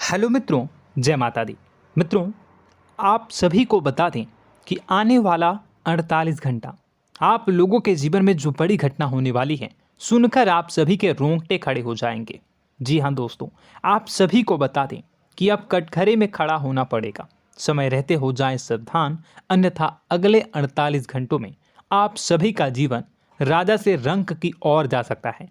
Hello मित्रों, जय माता दी। मित्रों, आप सभी को बता दें कि आने वाला 48 घंटा आप लोगों के जीवन में जो बड़ी घटना होने वाली है, सुनकर आप सभी के रोंगटे खड़े हो जाएंगे। जी हाँ दोस्तों, आप सभी को बता दें कि अब कटघरे में खड़ा होना पड़ेगा। समय रहते हो जाएं सावधान, अन्यथा अगले 48 घंटों में आप सभी का जीवन राजा से रंक की ओर जा सकता है।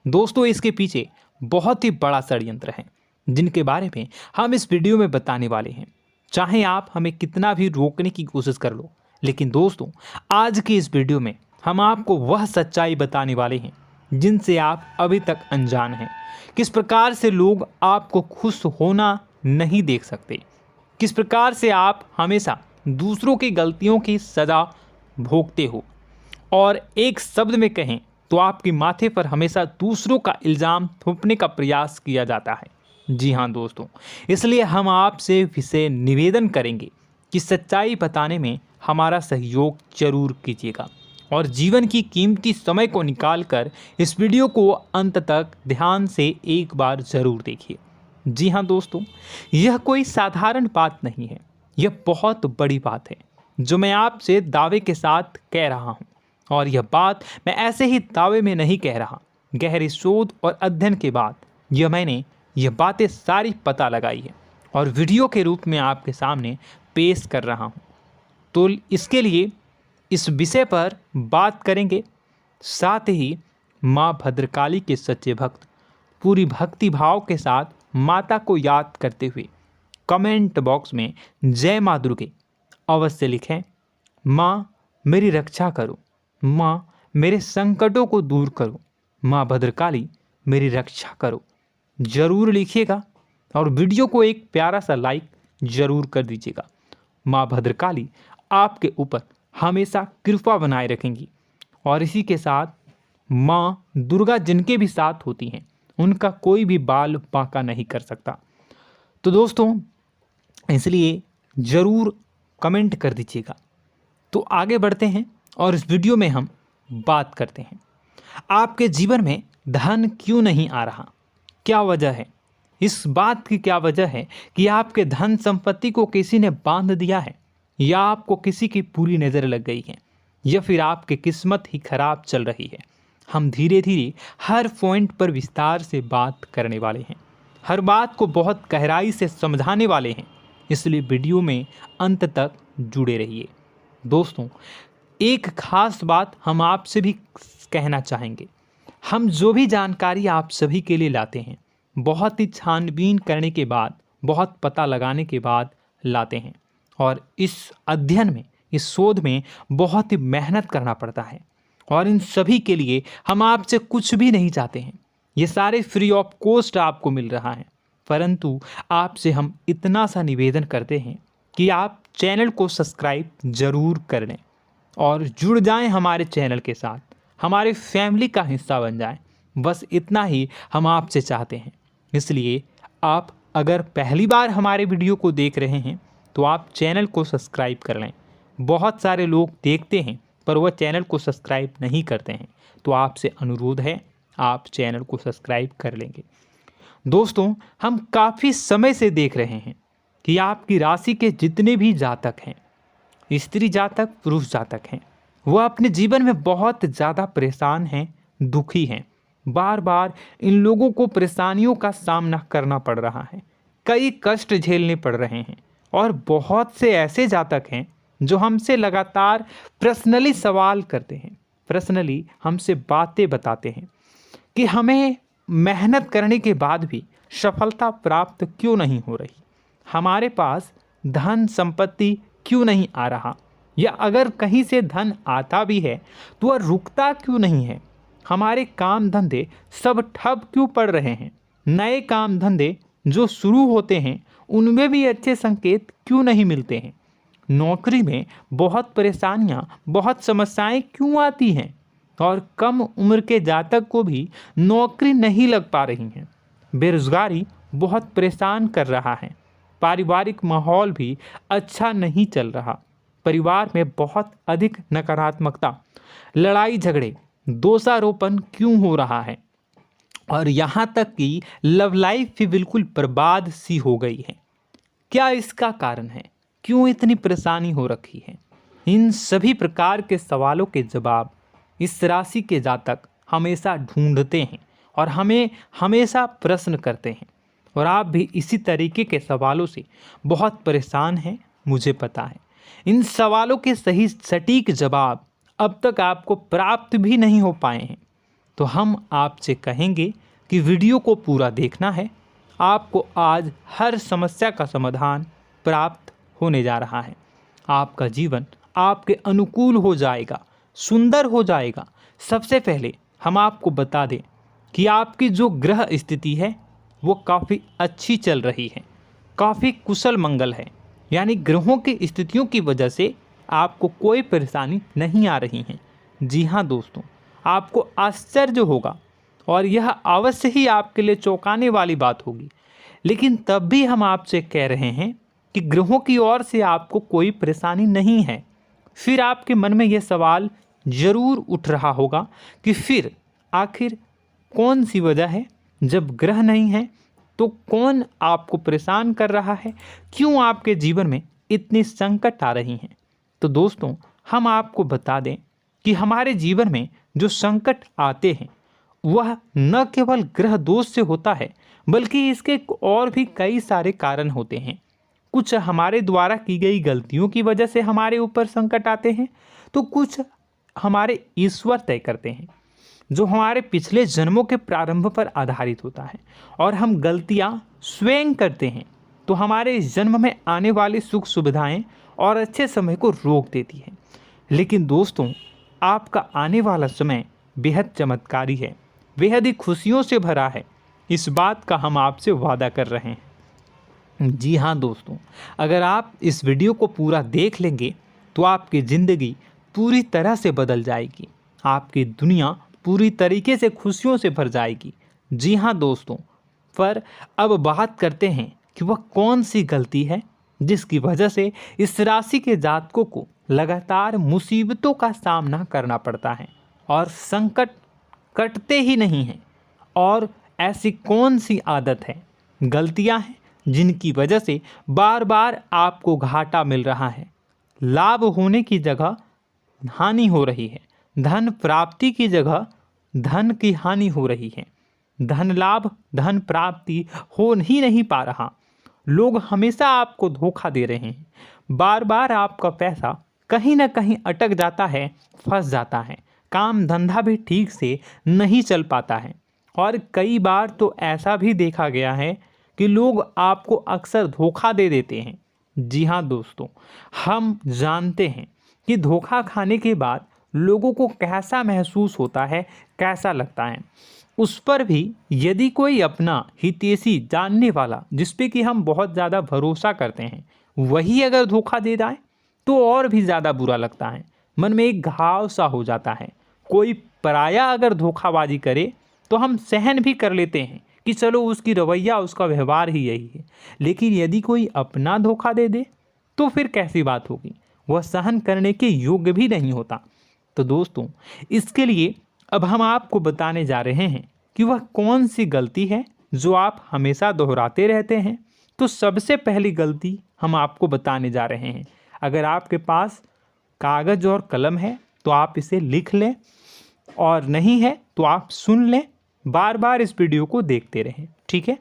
दोस्तों, इसके पीछे बहुत ही बड़ा षड्यंत्र है जिनके बारे में हम इस वीडियो में बताने वाले हैं। चाहे आप हमें कितना भी रोकने की कोशिश कर लो, लेकिन दोस्तों आज की इस वीडियो में हम आपको वह सच्चाई बताने वाले हैं जिनसे आप अभी तक अनजान हैं। किस प्रकार से लोग आपको खुश होना नहीं देख सकते, किस प्रकार से आप हमेशा दूसरों की गलतियों की सज़ा भोगते हो, और एक शब्द में कहें तो आपके माथे पर हमेशा दूसरों का इल्ज़ाम थोपने का प्रयास किया जाता है। जी हाँ दोस्तों, इसलिए हम आपसे विशेष निवेदन करेंगे कि सच्चाई बताने में हमारा सहयोग जरूर कीजिएगा और जीवन की कीमती समय को निकालकर इस वीडियो को अंत तक ध्यान से एक बार ज़रूर देखिए। जी हाँ दोस्तों, यह कोई साधारण बात नहीं है, यह बहुत बड़ी बात है जो मैं आपसे दावे के साथ कह रहा हूँ। और यह बात मैं ऐसे ही दावे में नहीं कह रहा, गहरी शोध और अध्ययन के बाद मैंने यह बातें सारी पता लगाई है और वीडियो के रूप में आपके सामने पेश कर रहा हूँ। तो इसके लिए इस विषय पर बात करेंगे। साथ ही माँ भद्रकाली के सच्चे भक्त पूरी भक्ति भाव के साथ माता को याद करते हुए कमेंट बॉक्स में जय माँ दुर्गे अवश्य लिखें। माँ मेरी रक्षा करो, माँ मेरे संकटों को दूर करो, माँ भद्रकाली मेरी रक्षा करो, जरूर लिखिएगा और वीडियो को एक प्यारा सा लाइक जरूर कर दीजिएगा। माँ भद्रकाली आपके ऊपर हमेशा कृपा बनाए रखेंगी और इसी के साथ माँ दुर्गा जिनके भी साथ होती हैं उनका कोई भी बाल बांका नहीं कर सकता। तो दोस्तों, इसलिए ज़रूर कमेंट कर दीजिएगा। तो आगे बढ़ते हैं और इस वीडियो में हम बात करते हैं, आपके जीवन में धन क्यों नहीं आ रहा, क्या वजह है। इस बात की क्या वजह है कि आपके धन संपत्ति को किसी ने बांध दिया है, या आपको किसी की पूरी नज़र लग गई है, या फिर आपकी किस्मत ही खराब चल रही है। हम धीरे धीरे हर पॉइंट पर विस्तार से बात करने वाले हैं, हर बात को बहुत गहराई से समझाने वाले हैं, इसलिए वीडियो में अंत तक जुड़े रहिए। दोस्तों, एक खास बात हम आपसे भी कहना चाहेंगे, हम जो भी जानकारी आप सभी के लिए लाते हैं बहुत ही छानबीन करने के बाद, बहुत पता लगाने के बाद लाते हैं, और इस अध्ययन में, इस शोध में बहुत ही मेहनत करना पड़ता है। और इन सभी के लिए हम आपसे कुछ भी नहीं चाहते हैं, ये सारे फ्री ऑफ कॉस्ट आपको मिल रहा है। परंतु आपसे हम इतना सा निवेदन करते हैं कि आप चैनल को सब्सक्राइब ज़रूर कर लें और जुड़ जाएं हमारे चैनल के साथ, हमारे फैमिली का हिस्सा बन जाएं। बस इतना ही हम आपसे चाहते हैं। इसलिए आप अगर पहली बार हमारे वीडियो को देख रहे हैं तो आप चैनल को सब्सक्राइब कर लें। बहुत सारे लोग देखते हैं पर वह चैनल को सब्सक्राइब नहीं करते हैं, तो आपसे अनुरोध है आप चैनल को सब्सक्राइब कर लेंगे। दोस्तों, हम काफ़ी समय से देख रहे हैं कि आपकी राशि के जितने भी जातक हैं, स्त्री जातक, पुरुष जातक हैं, वह अपने जीवन में बहुत ज़्यादा परेशान हैं, दुखी हैं। बार बार इन लोगों को परेशानियों का सामना करना पड़ रहा है, कई कष्ट झेलने पड़ रहे हैं। और बहुत से ऐसे जातक हैं जो हमसे लगातार पर्सनली सवाल करते हैं, पर्सनली हमसे बातें बताते हैं कि हमें मेहनत करने के बाद भी सफलता प्राप्त क्यों नहीं हो रही, हमारे पास धन संपत्ति क्यों नहीं आ रहा, या अगर कहीं से धन आता भी है तो वह रुकता क्यों नहीं है, हमारे काम धंधे सब ठप क्यों पड़ रहे हैं, नए काम धंधे जो शुरू होते हैं उनमें भी अच्छे संकेत क्यों नहीं मिलते हैं, नौकरी में बहुत परेशानियां, बहुत समस्याएं क्यों आती हैं, और कम उम्र के जातक को भी नौकरी नहीं लग पा रही हैं, बेरोजगारी बहुत परेशान कर रहा है, पारिवारिक माहौल भी अच्छा नहीं चल रहा, परिवार में बहुत अधिक नकारात्मकता, लड़ाई झगड़े, दोषारोपण क्यों हो रहा है, और यहाँ तक कि लव लाइफ भी बिल्कुल बर्बाद सी हो गई है। क्या इसका कारण है? क्यों इतनी परेशानी हो रखी है? इन सभी प्रकार के सवालों के जवाब इस राशि के जातक हमेशा ढूंढते हैं और हमें हमेशा प्रश्न करते हैं, और आप भी इसी तरीके के सवालों से बहुत परेशान हैं, मुझे पता है। इन सवालों के सही सटीक जवाब अब तक आपको प्राप्त भी नहीं हो पाए हैं, तो हम आपसे कहेंगे कि वीडियो को पूरा देखना है। आपको आज हर समस्या का समाधान प्राप्त होने जा रहा है। आपका जीवन आपके अनुकूल हो जाएगा, सुंदर हो जाएगा। सबसे पहले हम आपको बता दें कि आपकी जो ग्रह स्थिति है वो काफ़ी अच्छी चल रही है, काफ़ी कुशल मंगल है, यानी ग्रहों की स्थितियों की वजह से आपको कोई परेशानी नहीं आ रही है। जी हाँ दोस्तों, आपको आश्चर्य होगा और यह अवश्य ही आपके लिए चौंकाने वाली बात होगी, लेकिन तब भी हम आपसे कह रहे हैं कि ग्रहों की ओर से आपको कोई परेशानी नहीं है। फिर आपके मन में यह सवाल जरूर उठ रहा होगा कि फिर आखिर कौन सी वजह है? जब ग्रह नहीं है तो कौन आपको परेशान कर रहा है? क्यों आपके जीवन में इतनी संकट आ रही हैं? तो दोस्तों, हम आपको बता दें कि हमारे जीवन में जो संकट आते हैं वह न केवल ग्रह दोष से होता है, बल्कि इसके और भी कई सारे कारण होते हैं। कुछ हमारे द्वारा की गई गलतियों की वजह से हमारे ऊपर संकट आते हैं, तो कुछ हमारे ईश्वर तय करते हैं, जो हमारे पिछले जन्मों के प्रारंभ पर आधारित होता है। और हम गलतियां स्वयं करते हैं तो हमारे इस जन्म में आने वाली सुख सुविधाएं और अच्छे समय को रोक देती है। लेकिन दोस्तों, आपका आने वाला समय बेहद चमत्कारी है, बेहद ही खुशियों से भरा है। इस बात का हम आपसे वादा कर रहे हैं। जी हाँ दोस्तों, अगर आप इस वीडियो को पूरा देख लेंगे तो आपकी ज़िंदगी पूरी तरह से बदल जाएगी, आपकी दुनिया पूरी तरीके से खुशियों से भर जाएगी। जी हाँ दोस्तों, पर अब बात करते हैं कि वह कौन सी गलती है जिसकी वजह से इस राशि के जातकों को लगातार मुसीबतों का सामना करना पड़ता है और संकट कटते ही नहीं हैं। और ऐसी कौन सी आदत है, गलतियां हैं जिनकी वजह से बार बार आपको घाटा मिल रहा है, लाभ होने की जगह हानि हो रही है, धन प्राप्ति की जगह धन की हानि हो रही है, धन लाभ धन प्राप्ति हो ही नहीं पा रहा, लोग हमेशा आपको धोखा दे रहे हैं, बार बार आपका पैसा कहीं ना कहीं अटक जाता है, फंस जाता है, काम धंधा भी ठीक से नहीं चल पाता है। और कई बार तो ऐसा भी देखा गया है कि लोग आपको अक्सर धोखा दे देते हैं। जी हाँ दोस्तों, हम जानते हैं कि धोखा खाने के बाद लोगों को कैसा महसूस होता है, कैसा लगता है। उस पर भी यदि कोई अपना हितैषी जानने वाला, जिस पे कि हम बहुत ज़्यादा भरोसा करते हैं, वही अगर धोखा दे जाए तो और भी ज़्यादा बुरा लगता है, मन में एक घाव सा हो जाता है। कोई पराया अगर धोखाबाजी करे तो हम सहन भी कर लेते हैं कि चलो उसकी रवैया उसका व्यवहार ही यही है, लेकिन यदि कोई अपना धोखा दे दे तो फिर कैसी बात होगी, वह सहन करने के योग्य भी नहीं होता। तो दोस्तों, इसके लिए अब हम आपको बताने जा रहे हैं कि वह कौन सी गलती है जो आप हमेशा दोहराते रहते हैं। तो सबसे पहली गलती हम आपको बताने जा रहे हैं। अगर आपके पास कागज़ और कलम है तो आप इसे लिख लें, और नहीं है तो आप सुन लें, बार बार इस वीडियो को देखते रहें, ठीक है।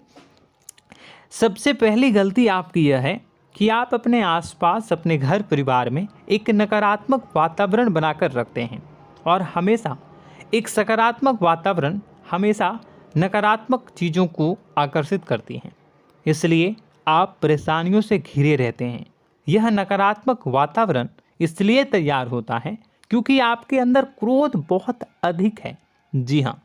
सबसे पहली गलती आपकी यह है कि आप अपने आसपास, अपने घर परिवार में एक नकारात्मक वातावरण बनाकर रखते हैं, और हमेशा एक सकारात्मक वातावरण हमेशा नकारात्मक चीज़ों को आकर्षित करती हैं, इसलिए आप परेशानियों से घिरे रहते हैं। यह नकारात्मक वातावरण इसलिए तैयार होता है क्योंकि आपके अंदर क्रोध बहुत अधिक है। जी हाँ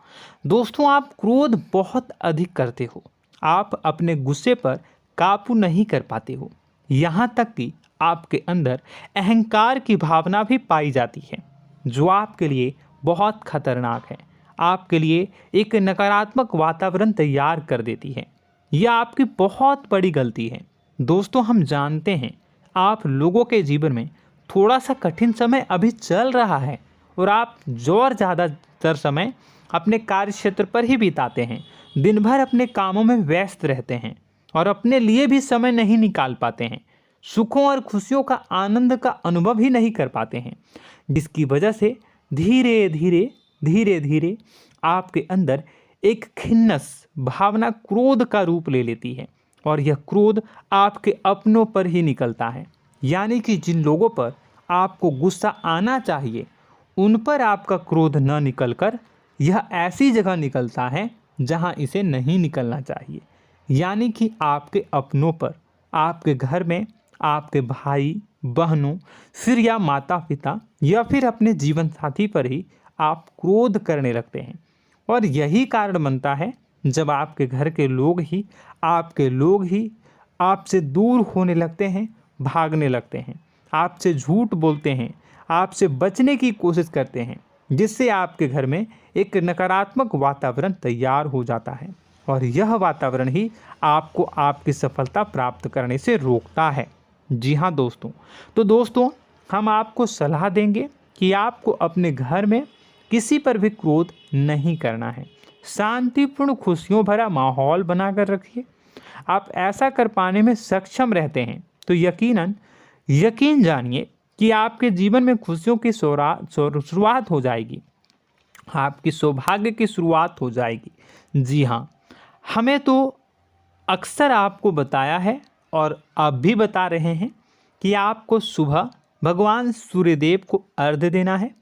दोस्तों, आप क्रोध बहुत अधिक करते हो, आप अपने गुस्से पर काबू नहीं कर पाते हो, यहाँ तक कि आपके अंदर अहंकार की भावना भी पाई जाती है, जो आपके लिए बहुत खतरनाक है, आपके लिए एक नकारात्मक वातावरण तैयार कर देती है। यह आपकी बहुत बड़ी गलती है। दोस्तों, हम जानते हैं आप लोगों के जीवन में थोड़ा सा कठिन समय अभी चल रहा है, और आप और ज़्यादातर समय अपने कार्य क्षेत्र पर ही बिताते हैं। दिन भर अपने कामों में व्यस्त रहते हैं और अपने लिए भी समय नहीं निकाल पाते हैं। सुखों और खुशियों का आनंद का अनुभव ही नहीं कर पाते हैं, जिसकी वजह से धीरे धीरे आपके अंदर एक खिन्नस भावना क्रोध का रूप ले लेती है और यह क्रोध आपके अपनों पर ही निकलता है। यानी कि जिन लोगों पर आपको गुस्सा आना चाहिए उन पर आपका क्रोध न निकलकर यह ऐसी जगह निकलता है जहां इसे नहीं निकलना चाहिए। यानी कि आपके अपनों पर, आपके घर में, आपके भाई बहनों, फिर या माता पिता या फिर अपने जीवन साथी पर ही आप क्रोध करने लगते हैं। और यही कारण बनता है जब आपके घर के लोग ही आपसे दूर होने लगते हैं, भागने लगते हैं, आपसे झूठ बोलते हैं, आपसे बचने की कोशिश करते हैं, जिससे आपके घर में एक नकारात्मक वातावरण तैयार हो जाता है और यह वातावरण ही आपको आपकी सफलता प्राप्त करने से रोकता है। जी हाँ दोस्तों, तो दोस्तों हम आपको सलाह देंगे कि आपको अपने घर में किसी पर भी क्रोध नहीं करना है। शांतिपूर्ण खुशियों भरा माहौल बनाकर रखिए। आप ऐसा कर पाने में सक्षम रहते हैं तो यकीन जानिए कि आपके जीवन में खुशियों की शुरुआत हो जाएगी, आपकी सौभाग्य की शुरुआत हो जाएगी। जी हाँ, हमें तो अक्सर आपको बताया है और अब भी बता रहे हैं कि आपको सुबह भगवान सूर्यदेव को अर्घ्य देना है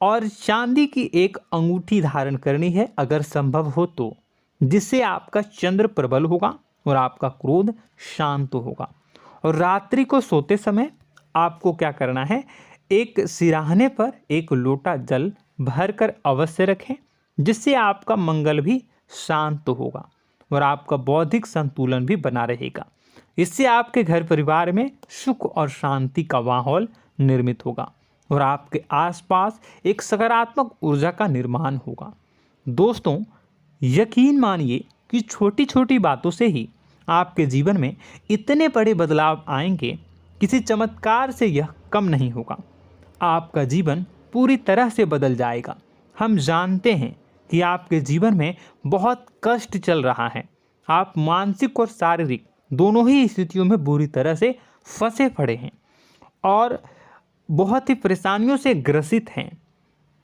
और चांदी की एक अंगूठी धारण करनी है अगर संभव हो तो, जिससे आपका चंद्र प्रबल होगा और आपका क्रोध शांत होगा। और रात्रि को सोते समय आपको क्या करना है, एक सिराहने पर एक लोटा जल भरकर अवश्य रखें, जिससे आपका मंगल भी शांत होगा और आपका बौद्धिक संतुलन भी बना रहेगा। इससे आपके घर परिवार में सुख और शांति का माहौल निर्मित होगा और आपके आसपास एक सकारात्मक ऊर्जा का निर्माण होगा। दोस्तों यकीन मानिए कि छोटी छोटी बातों से ही आपके जीवन में इतने बड़े बदलाव आएंगे, किसी चमत्कार से यह कम नहीं होगा। आपका जीवन पूरी तरह से बदल जाएगा। हम जानते हैं कि आपके जीवन में बहुत कष्ट चल रहा है, आप मानसिक और शारीरिक दोनों ही स्थितियों में बुरी तरह से फंसे पड़े हैं और बहुत ही परेशानियों से ग्रसित हैं।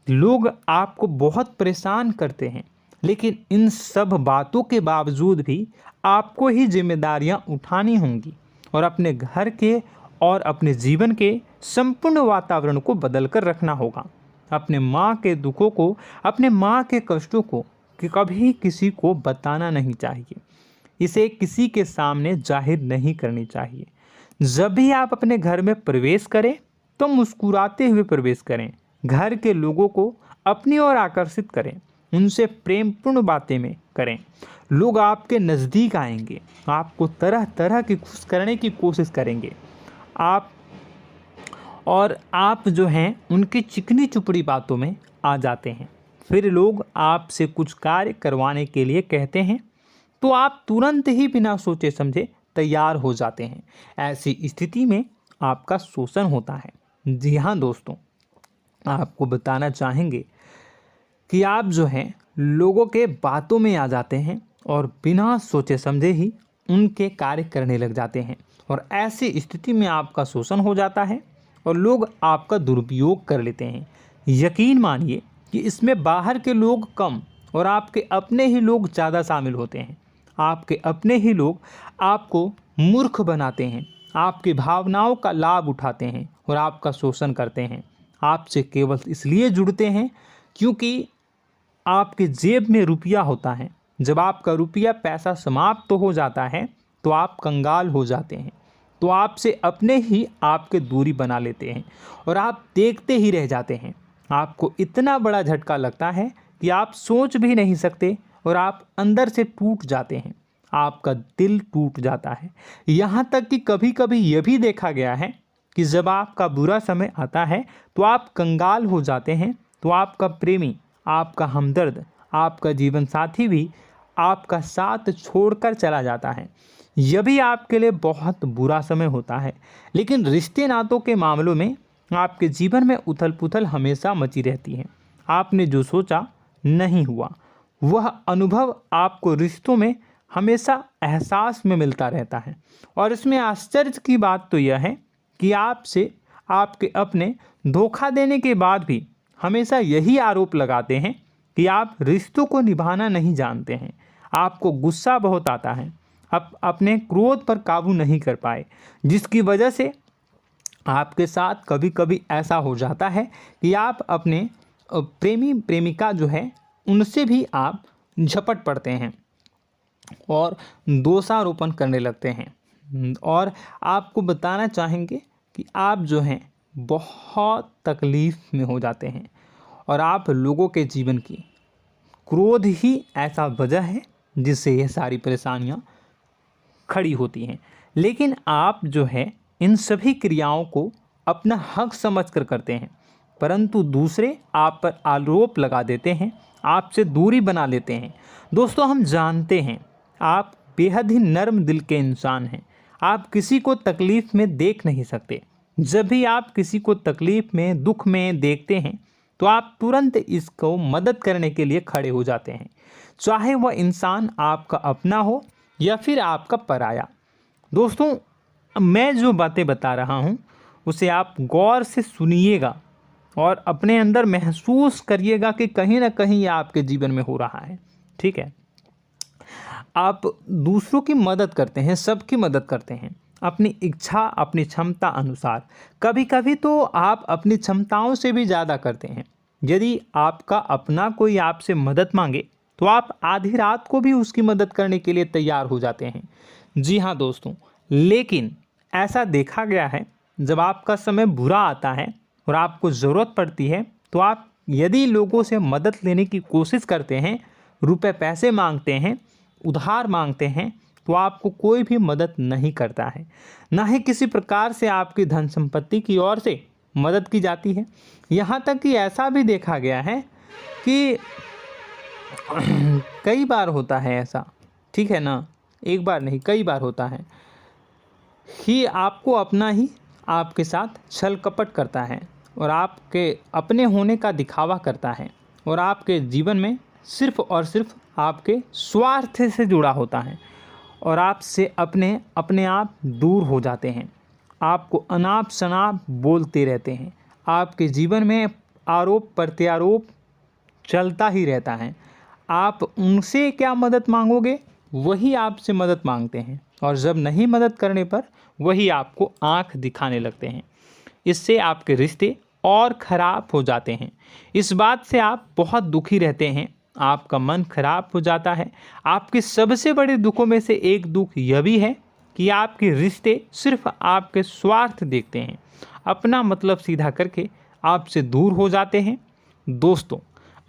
लोग आपको बहुत परेशान करते हैं, लेकिन इन सब बातों के बावजूद भी आपको ही जिम्मेदारियां उठानी होंगी और अपने घर के और अपने जीवन के संपूर्ण वातावरण को बदल कर रखना होगा। अपने माँ के दुखों को, अपने माँ के कष्टों को कभी किसी को बताना नहीं चाहिए, इसे किसी के सामने जाहिर नहीं करनी चाहिए। जब भी आप अपने घर में प्रवेश करें तो मुस्कुराते हुए प्रवेश करें, घर के लोगों को अपनी ओर आकर्षित करें, उनसे प्रेमपूर्ण बातें में करें। लोग आपके नज़दीक आएंगे, आपको तरह तरह की खुश करने की कोशिश करेंगे। आप जो हैं उनकी चिकनी चुपड़ी बातों में आ जाते हैं। फिर लोग आपसे कुछ कार्य करवाने के लिए कहते हैं तो आप तुरंत ही बिना सोचे समझे तैयार हो जाते हैं। ऐसी स्थिति में आपका शोषण होता है। जी हाँ दोस्तों, आपको बताना चाहेंगे कि आप जो हैं लोगों के बातों में आ जाते हैं और बिना सोचे समझे ही उनके कार्य करने लग जाते हैं और ऐसी स्थिति में आपका शोषण हो जाता है और लोग आपका दुरुपयोग कर लेते हैं। यकीन मानिए कि इसमें बाहर के लोग कम और आपके अपने ही लोग ज़्यादा शामिल होते हैं। आपके अपने ही लोग आपको मूर्ख बनाते हैं, आपकी भावनाओं का लाभ उठाते हैं और आपका शोषण करते हैं। आपसे केवल इसलिए जुड़ते हैं क्योंकि आपके जेब में रुपया होता है। जब आपका रुपया पैसा समाप्त हो जाता है तो आप कंगाल हो जाते हैं, तो आपसे अपने ही आपके दूरी बना लेते हैं और आप देखते ही रह जाते हैं। आपको इतना बड़ा झटका लगता है कि आप सोच भी नहीं सकते और आप अंदर से टूट जाते हैं, आपका दिल टूट जाता है। यहाँ तक कि कभी कभी यह भी देखा गया है कि जब आपका बुरा समय आता है तो आप कंगाल हो जाते हैं, तो आपका प्रेमी, आपका हमदर्द, आपका जीवन साथी भी आपका साथ छोड़कर चला जाता है। यह भी आपके लिए बहुत बुरा समय होता है। लेकिन रिश्ते नातों के मामलों में आपके जीवन में उथल पुथल हमेशा मची रहती है। आपने जो सोचा नहीं हुआ, वह अनुभव आपको रिश्तों में हमेशा एहसास में मिलता रहता है। और इसमें आश्चर्य की बात तो यह है कि आपसे आपके अपने धोखा देने के बाद भी हमेशा यही आरोप लगाते हैं कि आप रिश्तों को निभाना नहीं जानते हैं। आपको गुस्सा बहुत आता है, आप अपने क्रोध पर काबू नहीं कर पाए, जिसकी वजह से आपके साथ कभी कभी ऐसा हो जाता है कि आप अपने प्रेमी प्रेमिका जो है उनसे भी आप झपट पड़ते हैं और दोषारोपण करने लगते हैं। और आपको बताना चाहेंगे कि आप जो हैं बहुत तकलीफ़ में हो जाते हैं और आप लोगों के जीवन की क्रोध ही ऐसा वजह है जिससे ये सारी परेशानियां खड़ी होती हैं। लेकिन आप जो है इन सभी क्रियाओं को अपना हक समझकर करते हैं, परंतु दूसरे आप पर आरोप लगा देते हैं, आपसे दूरी बना लेते हैं। दोस्तों, हम जानते हैं आप बेहद ही नर्म दिल के इंसान हैं। आप किसी को तकलीफ़ में देख नहीं सकते। जब भी आप किसी को तकलीफ़ में, दुख में देखते हैं तो आप तुरंत इसको मदद करने के लिए खड़े हो जाते हैं, चाहे वह इंसान आपका अपना हो या फिर आपका पराया। दोस्तों, मैं जो बातें बता रहा हूँ उसे आप गौर से सुनिएगा और अपने अंदर महसूस करिएगा कि कहीं ना कहीं ये आपके जीवन में हो रहा है। ठीक है, आप दूसरों की मदद करते हैं, सबकी मदद करते हैं अपनी इच्छा, अपनी क्षमता अनुसार। कभी कभी तो आप अपनी क्षमताओं से भी ज़्यादा करते हैं। यदि आपका अपना कोई आपसे मदद मांगे तो आप आधी रात को भी उसकी मदद करने के लिए तैयार हो जाते हैं। जी हाँ दोस्तों, लेकिन ऐसा देखा गया है जब आपका समय बुरा आता है और आपको ज़रूरत पड़ती है तो आप यदि लोगों से मदद लेने की कोशिश करते हैं, रुपए पैसे मांगते हैं, उधार मांगते हैं, तो आपको कोई भी मदद नहीं करता है। ना ही किसी प्रकार से आपकी धन संपत्ति की ओर से मदद की जाती है। यहाँ तक कि ऐसा भी देखा गया है कि कई बार होता है ऐसा, ठीक है ना, एक बार नहीं कई बार होता है कि आपको अपना ही आपके साथ छल कपट करता है और आपके अपने होने का दिखावा करता है और आपके जीवन में सिर्फ और सिर्फ आपके स्वार्थ से जुड़ा होता है और आपसे अपने आप दूर हो जाते हैं। आपको अनाप शनाप बोलते रहते हैं। आपके जीवन में आरोप प्रत्यारोप चलता ही रहता है। आप उनसे क्या मदद मांगोगे, वही आपसे मदद मांगते हैं और जब नहीं मदद करने पर वही आपको आंख दिखाने लगते हैं। इससे आपके रिश्ते और ख़राब हो जाते हैं। इस बात से आप बहुत दुखी रहते हैं, आपका मन खराब हो जाता है। आपके सबसे बड़े दुखों में से एक दुख यह भी है कि आपके रिश्ते सिर्फ आपके स्वार्थ देखते हैं, अपना मतलब सीधा करके आपसे दूर हो जाते हैं। दोस्तों,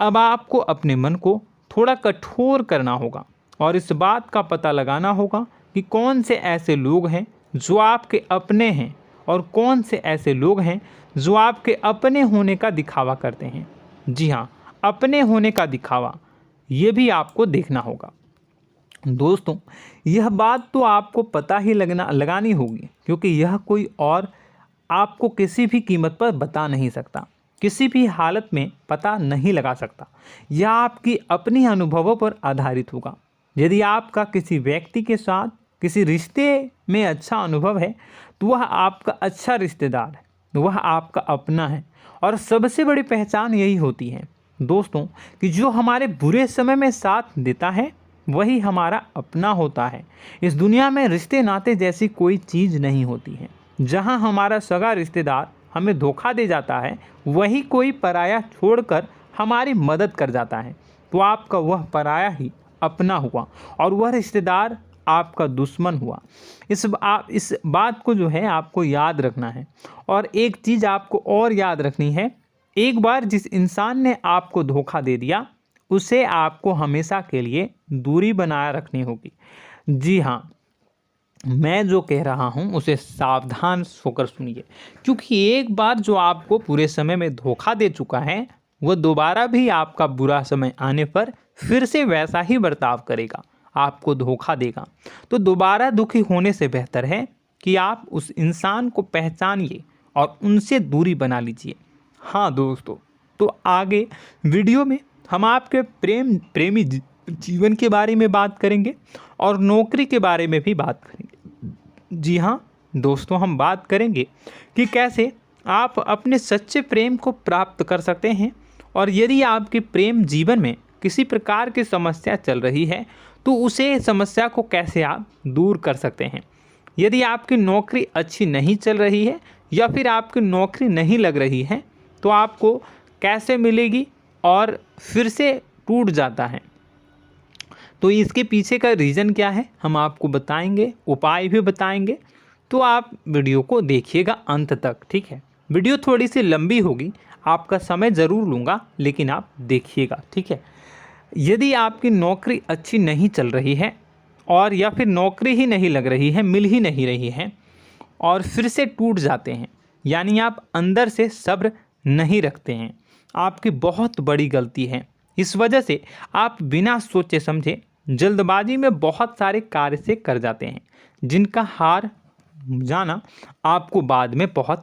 अब आपको अपने मन को थोड़ा कठोर करना होगा और इस बात का पता लगाना होगा कि कौन से ऐसे लोग हैं जो आपके अपने हैं और कौन से ऐसे लोग हैं जो आपके अपने होने का दिखावा करते हैं। जी हाँ, अपने होने का दिखावा, ये भी आपको देखना होगा। दोस्तों, यह बात तो आपको पता ही लगानी होगी, क्योंकि यह कोई और आपको किसी भी कीमत पर बता नहीं सकता, किसी भी हालत में पता नहीं लगा सकता। यह आपकी अपनी अनुभवों पर आधारित होगा। यदि आपका किसी व्यक्ति के साथ किसी रिश्ते में अच्छा अनुभव है तो वह आपका अच्छा रिश्तेदार है, वह आपका अपना है। और सबसे बड़ी पहचान यही होती है दोस्तों कि जो हमारे बुरे समय में साथ देता है वही हमारा अपना होता है। इस दुनिया में रिश्ते नाते जैसी कोई चीज़ नहीं होती है। जहां हमारा सगा रिश्तेदार हमें धोखा दे जाता है, वही कोई पराया छोड़कर हमारी मदद कर जाता है, तो आपका वह पराया ही अपना हुआ और वह रिश्तेदार आपका दुश्मन हुआ। इस बात को जो है आपको याद रखना है। और एक चीज़ आपको और याद रखनी है, एक बार जिस इंसान ने आपको धोखा दे दिया उसे आपको हमेशा के लिए दूरी बनाए रखनी होगी। जी हाँ, मैं जो कह रहा हूँ उसे सावधान होकर सुनिए, क्योंकि एक बार जो आपको पूरे समय में धोखा दे चुका है वह दोबारा भी आपका बुरा समय आने पर फिर से वैसा ही बर्ताव करेगा, आपको धोखा देगा। तो दोबारा दुखी होने से बेहतर है कि आप उस इंसान को पहचानिए और उनसे दूरी बना लीजिए। हाँ दोस्तों, तो आगे वीडियो में हम आपके प्रेमी जीवन के बारे में बात करेंगे और नौकरी के बारे में भी बात करेंगे। जी हाँ दोस्तों, हम बात करेंगे कि कैसे आप अपने सच्चे प्रेम को प्राप्त कर सकते हैं, और यदि आपके प्रेम जीवन में किसी प्रकार की समस्या चल रही है तो उसे समस्या को कैसे आप दूर कर सकते हैं। यदि आपकी नौकरी अच्छी नहीं चल रही है या फिर आपकी नौकरी नहीं लग रही है तो आपको कैसे मिलेगी और फिर से टूट जाता है, तो इसके पीछे का रीज़न क्या है हम आपको बताएंगे, उपाय भी बताएंगे। तो आप वीडियो को देखिएगा अंत तक, ठीक है। वीडियो थोड़ी सी लंबी होगी, आपका समय ज़रूर लूँगा, लेकिन आप देखिएगा, ठीक है। यदि आपकी नौकरी अच्छी नहीं चल रही है और या फिर नौकरी ही नहीं लग रही है, मिल ही नहीं रही है और फिर से टूट जाते हैं, यानी आप अंदर से सब्र नहीं रखते हैं, आपकी बहुत बड़ी गलती है। इस वजह से आप बिना सोचे समझे जल्दबाजी में बहुत सारे कार्य से कर जाते हैं, जिनका हार जाना आपको बाद में बहुत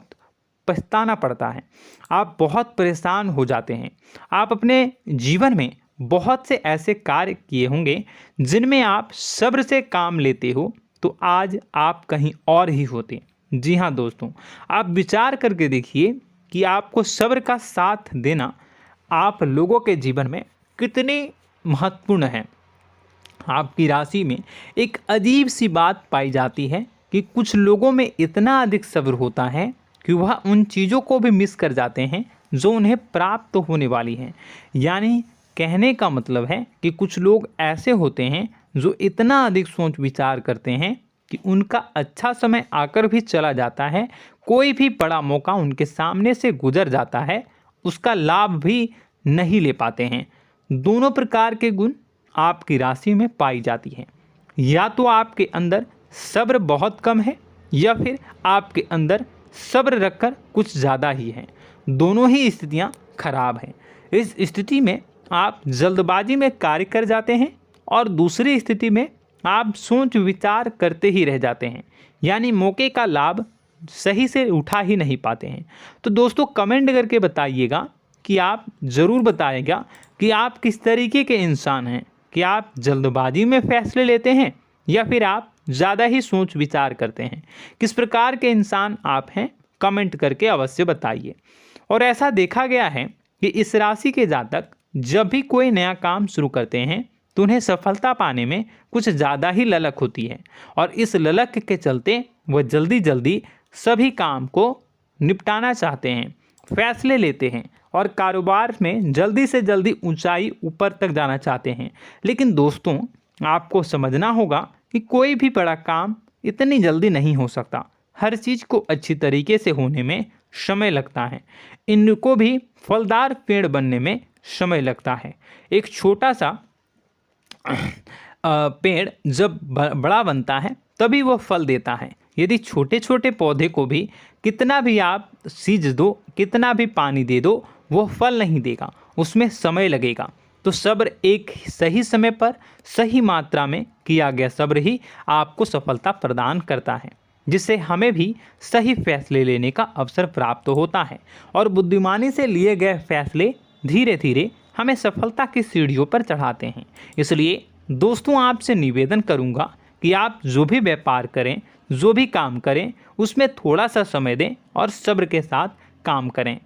पछताना पड़ता है। आप बहुत परेशान हो जाते हैं। आप अपने जीवन में बहुत से ऐसे कार्य किए होंगे जिनमें आप सब्र से काम लेते हो, तो आज आप कहीं और ही होते। जी हाँ दोस्तों, आप विचार करके देखिए कि आपको सब्र का साथ देना आप लोगों के जीवन में कितने महत्वपूर्ण है। आपकी राशि में एक अजीब सी बात पाई जाती है कि कुछ लोगों में इतना अधिक सब्र होता है कि वह उन चीज़ों को भी मिस कर जाते हैं जो उन्हें प्राप्त होने वाली हैं। यानी कहने का मतलब है कि कुछ लोग ऐसे होते हैं जो इतना अधिक सोच विचार करते हैं कि उनका अच्छा समय आकर भी चला जाता है, कोई भी बड़ा मौका उनके सामने से गुजर जाता है, उसका लाभ भी नहीं ले पाते हैं। दोनों प्रकार के गुण आपकी राशि में पाई जाती हैं। या तो आपके अंदर सब्र बहुत कम है या फिर आपके अंदर सब्र रखकर कुछ ज़्यादा ही है। दोनों ही स्थितियाँ खराब हैं। इस स्थिति में आप जल्दबाजी में कार्य कर जाते हैं और दूसरी स्थिति में आप सोच विचार करते ही रह जाते हैं, यानी मौके का लाभ सही से उठा ही नहीं पाते हैं। तो दोस्तों कमेंट करके बताइएगा कि आप ज़रूर बताइएगा कि आप किस तरीके के इंसान हैं, कि आप जल्दबाजी में फैसले लेते हैं या फिर आप ज़्यादा ही सोच विचार करते हैं। किस प्रकार के इंसान आप हैं, कमेंट करके अवश्य बताइए। और ऐसा देखा गया है कि इस राशि के जातक जब भी कोई नया काम शुरू करते हैं तो उन्हें सफलता पाने में कुछ ज़्यादा ही ललक होती है, और इस ललक के चलते वह जल्दी जल्दी सभी काम को निपटाना चाहते हैं, फैसले लेते हैं और कारोबार में जल्दी से जल्दी ऊंचाई ऊपर तक जाना चाहते हैं। लेकिन दोस्तों आपको समझना होगा कि कोई भी बड़ा काम इतनी जल्दी नहीं हो सकता। हर चीज़ को अच्छी तरीके से होने में समय लगता है। इनको भी फलदार पेड़ बनने में समय लगता है। एक छोटा सा पेड़ जब बड़ा बनता है तभी वो फल देता है। यदि छोटे छोटे पौधे को भी कितना भी आप सींच दो, कितना भी पानी दे दो, वो फल नहीं देगा, उसमें समय लगेगा। तो सब्र एक सही समय पर सही मात्रा में किया गया सब्र ही आपको सफलता प्रदान करता है, जिससे हमें भी सही फैसले लेने का अवसर प्राप्त होता है और बुद्धिमानी से लिए गए फैसले धीरे धीरे हमें सफलता की सीढ़ियों पर चढ़ाते हैं। इसलिए दोस्तों आपसे निवेदन करूंगा कि आप जो भी व्यापार करें, जो भी काम करें, उसमें थोड़ा सा समय दें और सब्र के साथ काम करें।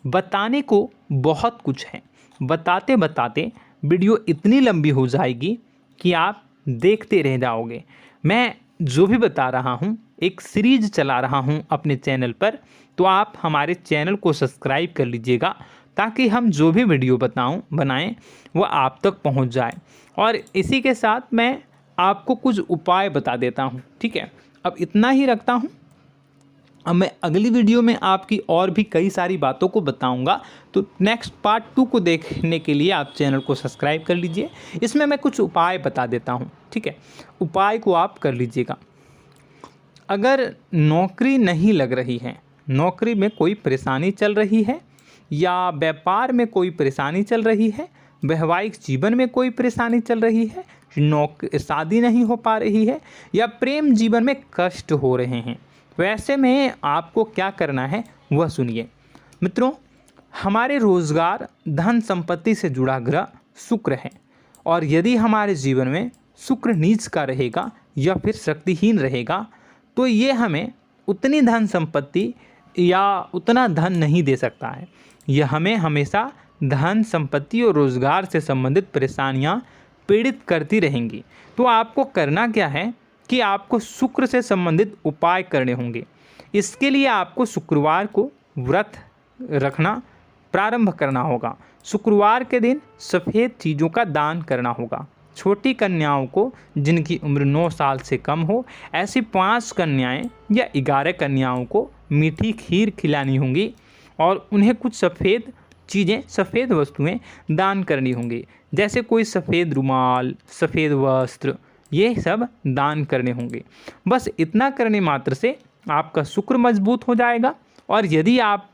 बताने को बहुत कुछ है, बताते बताते वीडियो इतनी लंबी हो जाएगी कि आप देखते रह जाओगे। मैं जो भी बता रहा हूँ एक सीरीज चला रहा हूँ अपने चैनल पर, तो आप हमारे चैनल को सब्सक्राइब कर लीजिएगा ताकि हम जो भी वीडियो बनाएं वो आप तक पहुँच जाए। और इसी के साथ मैं आपको कुछ उपाय बता देता हूँ, ठीक है। अब इतना ही रखता हूँ। अब मैं अगली वीडियो में आपकी और भी कई सारी बातों को बताऊंगा, तो नेक्स्ट पार्ट 2 को देखने के लिए आप चैनल को सब्सक्राइब कर लीजिए। इसमें मैं कुछ उपाय बता देता हूं, ठीक है। उपाय को आप कर लीजिएगा। अगर नौकरी नहीं लग रही है, नौकरी में कोई परेशानी चल रही है, या व्यापार में कोई परेशानी चल रही है, वैवाहिक जीवन में कोई परेशानी चल रही है, शादी नहीं हो पा रही है, या प्रेम जीवन में कष्ट हो रहे हैं, वैसे में आपको क्या करना है, वह सुनिए। मित्रों, हमारे रोजगार धन संपत्ति से जुड़ा ग्रह शुक्र है, और यदि हमारे जीवन में शुक्र नीच का रहेगा या फिर शक्तिहीन रहेगा तो ये हमें उतनी धन संपत्ति या उतना धन नहीं दे सकता है। यह हमें हमेशा धन संपत्ति और रोजगार से संबंधित परेशानियां पीड़ित करती रहेंगी। तो आपको करना क्या है कि आपको शुक्र से संबंधित उपाय करने होंगे। इसके लिए आपको शुक्रवार को व्रत रखना प्रारंभ करना होगा। शुक्रवार के दिन सफ़ेद चीज़ों का दान करना होगा। छोटी कन्याओं को जिनकी उम्र 9 साल से कम हो, ऐसी 5 कन्याएं या 11 कन्याओं को मीठी खीर खिलानी होंगी और उन्हें कुछ सफ़ेद चीज़ें, सफ़ेद वस्तुएं दान करनी होंगी, जैसे कोई सफ़ेद रुमाल, सफ़ेद वस्त्र, ये सब दान करने होंगे। बस इतना करने मात्र से आपका शुक्र मजबूत हो जाएगा। और यदि आप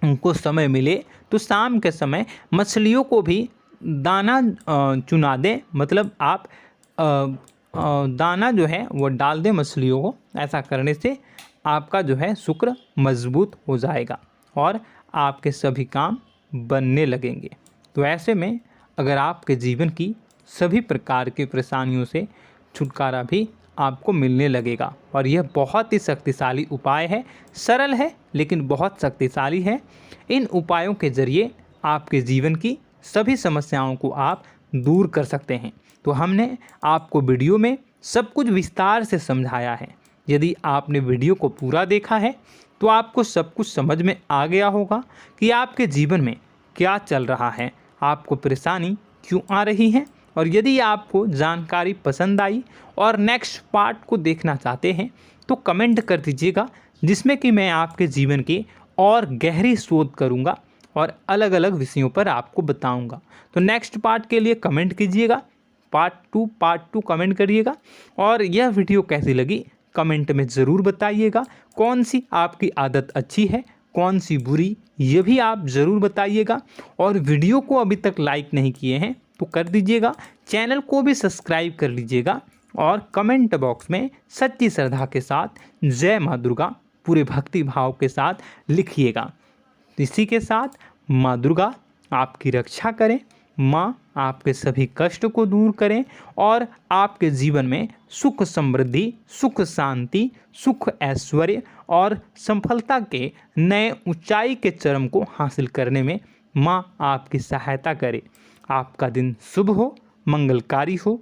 उनको समय मिले तो शाम के समय मछलियों को भी दाना चुना दें, मतलब आप दाना जो है वो डाल दें मछलियों को। ऐसा करने से आपका जो है शुक्र मजबूत हो जाएगा और आपके सभी काम बनने लगेंगे। तो ऐसे में अगर आपके जीवन की सभी प्रकार की परेशानियों से छुटकारा भी आपको मिलने लगेगा। और यह बहुत ही शक्तिशाली उपाय है, सरल है लेकिन बहुत शक्तिशाली है। इन उपायों के ज़रिए आपके जीवन की सभी समस्याओं को आप दूर कर सकते हैं। तो हमने आपको वीडियो में सब कुछ विस्तार से समझाया है। यदि आपने वीडियो को पूरा देखा है तो आपको सब कुछ समझ में आ गया होगा कि आपके जीवन में क्या चल रहा है, आपको परेशानी क्यों आ रही है। और यदि आपको जानकारी पसंद आई और नेक्स्ट पार्ट को देखना चाहते हैं तो कमेंट कर दीजिएगा, जिसमें कि मैं आपके जीवन की और गहरी शोध करूंगा और अलग अलग विषयों पर आपको बताऊंगा। तो नेक्स्ट पार्ट के लिए कमेंट कीजिएगा, पार्ट टू कमेंट करिएगा। और यह वीडियो कैसी लगी कमेंट में ज़रूर बताइएगा। कौन सी आपकी आदत अच्छी है, कौन सी बुरी, ये भी आप ज़रूर बताइएगा। और वीडियो को अभी तक लाइक नहीं किए हैं तो कर दीजिएगा, चैनल को भी सब्सक्राइब कर लीजिएगा और कमेंट बॉक्स में सच्ची श्रद्धा के साथ जय माँ दुर्गा पूरे भक्ति भाव के साथ लिखिएगा। इसी के साथ माँ दुर्गा आपकी रक्षा करें, माँ आपके सभी कष्ट को दूर करें और आपके जीवन में सुख समृद्धि, सुख शांति, सुख ऐश्वर्य और सफलता के नए ऊंचाई के चरम को हासिल करने में माँ आपकी सहायता करे। आपका दिन शुभ हो, मंगलकारी हो।